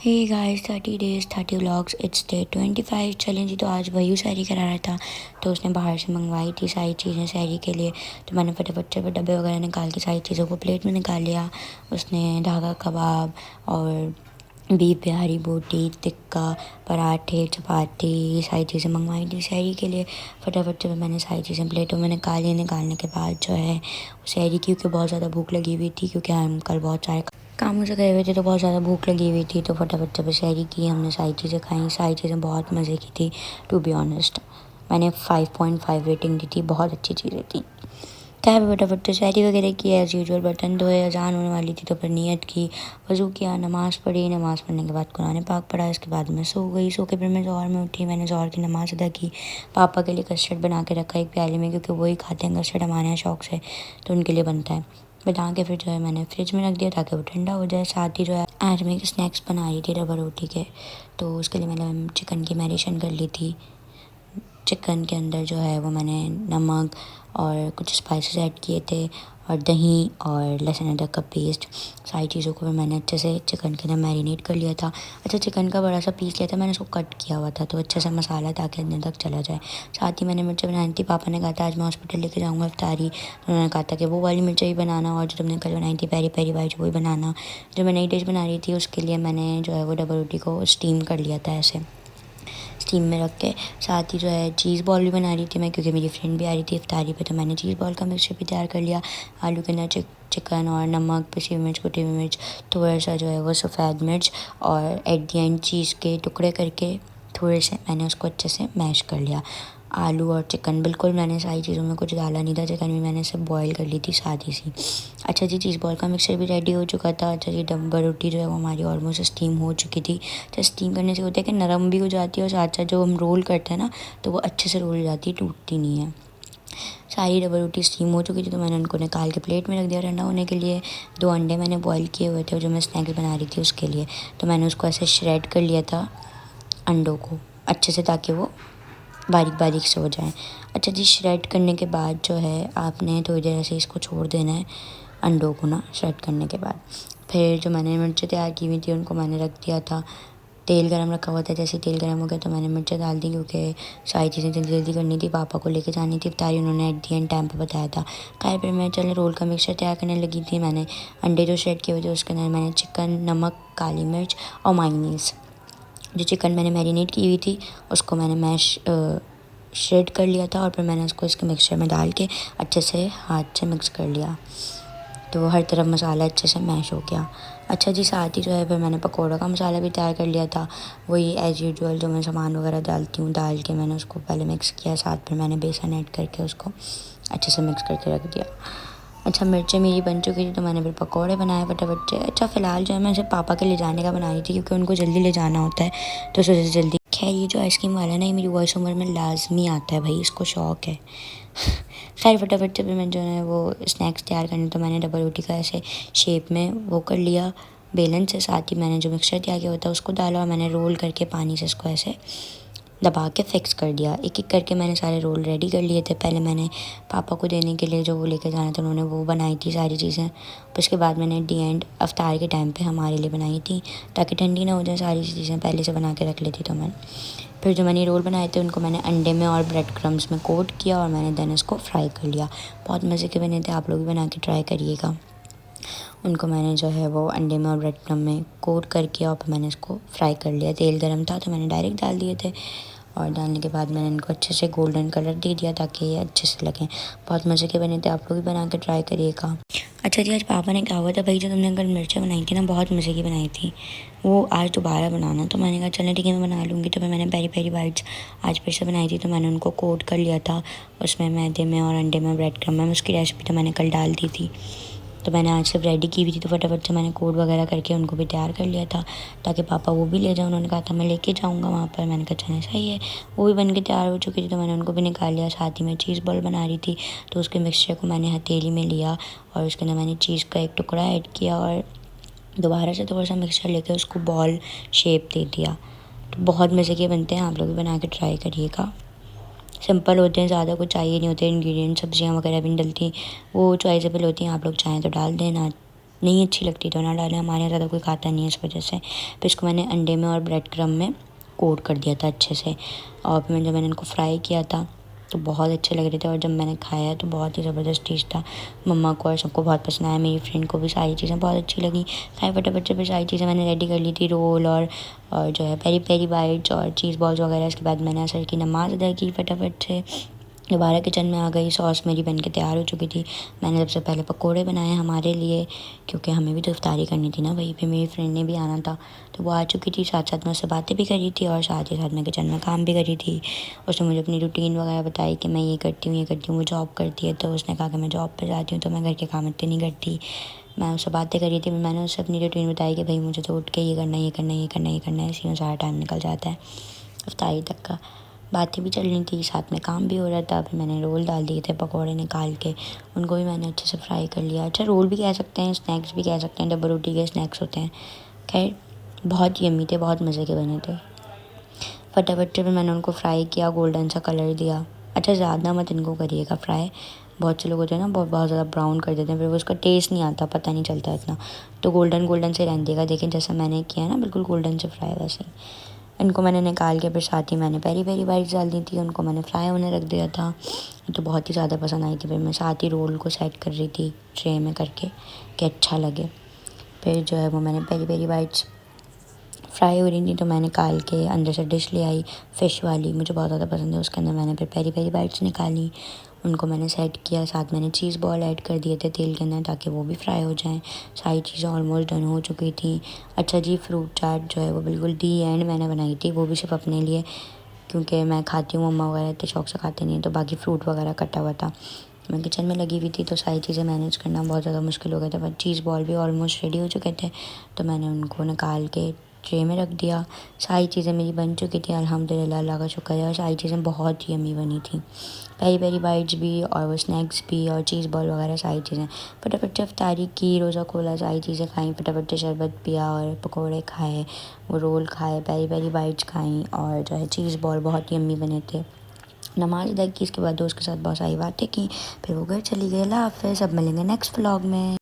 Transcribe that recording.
Hey guys 30 days 30 vlogs it's day 25 चलें जी। तो आज वही शायरी करा रहा था, तो उसने बाहर से मंगवाई थी सारी चीज़ें शायरी के लिए। तो मैंने फटाफट से डब्बे वगैरह निकाल के सारी चीज़ों को प्लेट में निकाल लिया। उसने धागा कबाब और बीफ बिहारी बोटी टिक्का पराठे चपाती सारी चीज़ें मंगवाई थी शायरी के लिए। फटाफट से मैंने सारी चीज़ें प्लेटों में निकाली। निकालने के बाद जो है शायरी क्योंकि बहुत ज़्यादा भूख लगी हुई थी, क्योंकि हम कल बहुत सारे कामों से गए हुए थे तो बहुत ज़्यादा भूख लगी हुई थी। तो फटाफट से शायरी की, हमने सारी चीज़ें खाई। सारी चीज़ें बहुत मज़े की थी। टू बी ऑनेस्ट मैंने 5.5 रेटिंग दी थी, बहुत अच्छी चीज़ें थी। क्या भी फटाफट से शायरी वगैरह की एज़ यूजुअल। बर्तन धोए, अजान होने वाली थी तो फिर नियत की, वज़ू किया, नमाज़ पढ़ी। नमाज़ पढ़ने के बाद कुरान पाक पढ़ा। इसके बाद मैं सो गई। सो के फिर मैं ज़ोहर में उठी। मैंने ज़ोहर की नमाज़ अदा की। पापा के लिए कस्टर्ड बना के रखा एक प्याले में, क्योंकि वही खाते हैं कस्टर्ड हमारे यहाँ शौक से, तो उनके लिए बनता है। बना के फिर जो है मैंने फ्रिज में रख दिया ताकि वो ठंडा हो जाए। साथ ही जो है आज मैं स्नैक्स बना रही थी रवा रोटी के, तो उसके लिए मैंने चिकन की मैरिनेशन कर ली थी। चिकन के अंदर जो है वो मैंने नमक और कुछ स्पाइसेस ऐड किए थे, और दही और लहसुन अदरक का पेस्ट, सारी चीज़ों को मैंने अच्छे से चिकन के अंदर मैरिनेट कर लिया था। अच्छा, चिकन का बड़ा सा पीस लिया था मैंने, उसको कट किया हुआ था तो अच्छे से मसाला ताकि अंदर तक चला जाए। साथ ही मैंने मिर्चें बनाई थी। पापा ने कहा था आज मैं हॉस्पिटल लेके जाऊँगा इफ्तारी, तो उन्होंने कहा था कि वो वाली मिर्चें ही बनाना, और जो तुमने कल बनाई थी पेरी पेरी वाइट वही बनाना। जो मैं नई डिश बना रही थी उसके लिए मैंने जो है वो डबल रोटी को स्टीम कर लिया था ऐसे स्टीम में रख के। साथ ही जो है चीज़ बॉल भी बना रही थी मैं, क्योंकि मेरी फ्रेंड भी आ रही थी इफ्तारी पे, तो मैंने चीज़ बॉल का मिक्सचर भी तैयार कर लिया। आलू के अंदर चिकन और नमक, पिसी हुई मिर्च, कुटी हुई मिर्च, थोड़ा सा जो है वो सफ़ेद मिर्च, और एट दी एंड चीज़ के टुकड़े करके थोड़े से मैंने उसको अच्छे से मैश कर लिया। आलू और चिकन बिल्कुल मैंने सारी चीज़ों में कुछ डाला नहीं था। चिकन भी मैंने सब बॉईल कर ली थी सादी सी। अच्छा जी, चीज़ बॉल का मिक्सचर भी रेडी हो चुका था। अच्छा जी, डब्बा रोटी जो है वो हमारी ऑलमोस्ट स्टीम हो चुकी थी। तो स्टीम करने से होता है कि नरम भी हो जाती है, और साथ साथ जो हम रोल करते हैं ना तो वो अच्छे से रोल जाती है, टूटती नहीं है। सारी डबल रोटी स्टीम हो चुकी थी तो मैंने उनको निकाल के प्लेट में रख दिया ठंडा होने के लिए। 2 अंडे मैंने बॉईल किए हुए थे जो मैं स्नैक्स बना रही थी उसके लिए, तो मैंने उसको ऐसे श्रेड कर लिया था अंडों को अच्छे से, ताकि वो बारीक बारीक से हो जाए। अच्छा जी, श्रेड करने के बाद जो है आपने थोड़ी देर ऐसे इसको छोड़ देना है अंडों को ना, श्रेड करने के बाद। फिर जो मैंने मिर्चें तैयार की हुई थी उनको मैंने रख दिया था। तेल गरम रखा हुआ था। जैसे तेल गरम हो गया तो मैंने मिर्चें डाल दी, क्योंकि सारी चीज़ें जल्दी जल्दी करनी थी। पापा को लेके जानी थी इफ्तारी, उन्होंने एट दी एंड टाइम पे बताया था। खैर फिर मैं चले रोल का मिक्सचर तैयार करने लगी थी। मैंने अंडे जो श्रेड किए हुए थे उसके अंदर मैंने चिकन, नमक, काली मिर्च और मायोनीज़, जो चिकन मैंने मैरिनेट की हुई थी उसको मैंने श्रेड कर लिया था, और फिर मैंने उसको इसके मिक्सचर में डाल के अच्छे से हाथ से मिक्स कर लिया, तो हर तरफ मसाला अच्छे से मैश हो गया। अच्छा जी, साथ ही जो है फिर मैंने पकौड़ा का मसाला भी तैयार कर लिया था। वही एज़ यूजुअल जो मैं सामान वगैरह डालती हूँ डाल के मैंने उसको पहले मिक्स किया, साथ में मैंने बेसन ऐड करके उसको अच्छे से मिक्स करके रख दिया। अच्छा, मिर्चें मेरी बन चुकी थी तो मैंने फिर पकौड़े बनाए फटाफट से। अच्छा, फ़िलहाल जो है मैं सिर्फ पापा के ले जाने का बना रही थी, क्योंकि उनको जल्दी ले जाना होता है तो सोचा जल्दी। खैर ये जो आइसक्रीम वाला है ना, ये मेरी वॉइस ओवर में लाजमी आता है भाई, इसको शौक है। खैर फटाफट से फिर मैं जो है वो स्नैक्स तैयार करने, तो मैंने डबल रोटी का ऐसे शेप में वो कर लिया बेलन से। साथ ही मैंने जो मिक्सचर तैयार किया होता है उसको डाला, और मैंने रोल करके पानी से इसको ऐसे दबा के फिक्स कर दिया। एक एक करके मैंने सारे रोल रेडी कर लिए थे। पहले मैंने पापा को देने के लिए जो वो लेके जाना था उन्होंने वो बनाई थी सारी चीज़ें। फिर उसके बाद मैंने डी एंड अफ्तार के टाइम पे हमारे लिए बनाई थी, ताकि ठंडी ना हो जाए। सारी चीज़ें पहले से बना के रख लेती तो मैं। फिर जो मैंने रोल बनाए थे उनको मैंने अंडे में और ब्रेड क्रम्स में कोट किया, और मैंने देन इसको फ्राई कर लिया। बहुत मज़े के बने थे, आप लोग भी बना के ट्राई करिएगा। उनको मैंने जो है वो अंडे में और ब्रेड क्रम्ब में कोट करके और फिर मैंने इसको फ्राई कर लिया। तेल गर्म था तो मैंने डायरेक्ट डाल दिए थे, और डालने के बाद मैंने इनको अच्छे से गोल्डन कलर दे दिया ताकि ये अच्छे से लगें। बहुत मज़े के बने थे, आप लोग भी बना के ट्राई करिएगा। अच्छा जी, आज पापा ने कहा हुआ था भाई जो तुमने कल मिर्चें बनाई थी ना बहुत मज़े की बनाई थी, वो आज दोबारा बनाना। तो मैंने कहा चलें ठीक है मैं बना लूँगी। तो फिर मैंने पेरी पेरी बाइट्स आज फिर से बनाई थी, तो मैंने उनको कोट कर लिया था उसमें मैदे में और अंडे में ब्रेड क्रम्ब में। उसकी रेसिपी तो मैंने कल डाल दी थी, तो मैंने आज सब रेडी की हुई थी। तो फटाफट से मैंने कोड वगैरह करके उनको भी तैयार कर लिया था ताकि पापा वो भी ले जाए। उन्होंने कहा था मैं लेके जाऊँगा वहाँ पर। मैंने कहा चलें सही है। वो भी बन के तैयार हो चुकी थी तो मैंने उनको भी निकाल लिया। साथ ही मैं चीज़ बॉल बना रही थी, तो उसके मिक्सचर को मैंने हथेली में लिया और उसके अंदर मैंने चीज़ का एक टुकड़ा ऐड किया और दोबारा से थोड़ा सा मिक्सचर लेकर उसको बॉल शेप दे दिया। तो बहुत मज़े के बनते हैं, आप लोग भी बना के ट्राई करिएगा। सिंपल होते हैं, ज़्यादा कुछ चाहिए नहीं होते इंग्रेडिएंट, सब्जियां वगैरह भी नहीं डलती, वो चॉइसेबल होती हैं। आप लोग चाहें तो डाल देना, नहीं अच्छी लगती तो ना डालें, हमारे यहाँ ज़्यादा कोई खाता नहीं है इस वजह से। फिर इसको मैंने अंडे में और ब्रेड क्रम्ब में कोट कर दिया था अच्छे से, और फिर जब मैंने इनको फ्राई किया था तो बहुत अच्छे लग रहे थे, और जब मैंने खाया तो बहुत ही ज़बरदस्त टेस्ट था। मम्मा को और सबको बहुत पसंद आया, मेरी फ्रेंड को भी सारी चीज़ें बहुत अच्छी लगी। सारी फटाफट से फिर सारी चीज़ें मैंने रेडी कर ली थी, रोल और जो है पेरी पेरी बाइट्स और चीज़ बॉल्स वगैरह। इसके बाद मैंने असर की नमाज़ अदा की फटाफट से, दोबारा किचन में आ गई। सॉस मेरी बन के तैयार हो चुकी थी। मैंने सबसे पहले पकोड़े बनाए हमारे लिए, क्योंकि हमें भी तो इफ्तारी करनी थी ना, वहीं पे मेरी फ्रेंड ने भी आना था, तो वो आ चुकी थी। साथ साथ मैं उससे बातें भी करी थी और साथ ही साथ मैं किचन में काम भी करी थी। उसने मुझे अपनी रूटीन वगैरह बताई कि मैं ये करती हूँ, ये करती हूँ। वो जॉब करती है, तो उसने कहा कि मैं जॉब पर जाती हूँ तो मैं घर के काम इतने नहीं करती। मैं उससे बातें करी थी, मैंने उससे अपनी रूटीन बताई कि भाई मुझे तो उठ के ये करना है, ये करना है, ये करना है, ये करना है। इसी में सारा टाइम निकल जाता है इफ्तारी तक का। बातें भी चल रही थी, साथ में काम भी हो रहा था। फिर मैंने रोल डाल दिए थे पकोड़े निकाल के, उनको भी मैंने अच्छे से फ्राई कर लिया। अच्छा, रोल भी कह सकते हैं, स्नैक्स भी कह सकते हैं, डब्बा रोटी के स्नैक्स होते हैं। खैर बहुत यम्मी थे, बहुत मज़े के बने थे। फटाफट से फिर मैंने उनको फ्राई किया, गोल्डन सा कलर दिया। अच्छा, ज़्यादा मत इनको करिएगा फ्राई, बहुत से लोग होते हैं ना बहुत बहुत ज़्यादा ब्राउन कर देते हैं, फिर वो उसका टेस्ट नहीं आता, पता नहीं चलता इतना। तो गोल्डन गोल्डन से रहने देगा, देखें जैसा मैंने किया ना, बिल्कुल गोल्डन से फ्राई वैसे ही। इनको मैंने निकाल के फिर साथ ही मैंने पेरी पेरी बाइट्स डाल दी थी, उनको मैंने फ्राई होने रख दिया था। तो बहुत ही ज़्यादा पसंद आई थी। फिर मैं साथ ही रोल को सेट कर रही थी ट्रे में करके कि अच्छा लगे। फिर जो है वो मैंने पेरी पेरी बाइट्स फ्राई हो रही थी, तो मैं निकाल के अंदर से डिश ले आई फ़िश वाली, मुझे बहुत ज़्यादा पसंद है। उसके अंदर मैंने फिर पेरी पेरी बाइट्स निकाली, उनको मैंने सेट किया। साथ मैंने चीज़ बॉल ऐड कर दिए थे तेल के अंदर, ताकि वो भी फ्राई हो जाएं। सारी चीज़ें ऑलमोस्ट डन हो चुकी थी। अच्छा जी, फ्रूट चाट जो है वो बिल्कुल दी एंड मैंने बनाई थी, वो भी सिर्फ अपने लिए, क्योंकि मैं खाती हूँ, मम्मा वगैरह इतने शौक से खाते नहीं हैं, तो बाकी फ्रूट वगैरह कटा हुआ था। मैं किचन में लगी हुई थी, तो सारी चीज़ें मैनेज करना बहुत ज़्यादा मुश्किल हो गया था। बट चीज़ बॉल भी ऑलमोस्ट रेडी हो चुके थे, तो मैंने उनको निकाल के ट्रे में रख दिया। सारी चीज़ें मेरी बन चुकी थी, अल्हम्दुलिल्लाह, अल्लाह का शुक्र है। और सारी चीज़ें बहुत ही यम्मी बनी थी, पेरी पेरी बाइट्स भी और वो स्नैक्स भी और चीज़ बॉल वगैरह सारी चीज़ें। फटाफट से इफ्तारी की, रोज़ा खोला, सारी चीज़ें खाई, फटाफट से शरबत पिया और पकोड़े खाए, वो रोल खाए, पेरी पेरी बाइट्स खाई, और जो है चीज़ बॉल बहुत यम्मी बने थे। नमाज़ अदा की, इसके बाद दोस्त के साथ बहुत सारी बातें की, फिर वो घर चली गई। अल्लाह हाफ़िज़। अब मिलेंगे नेक्स्ट व्लॉग में।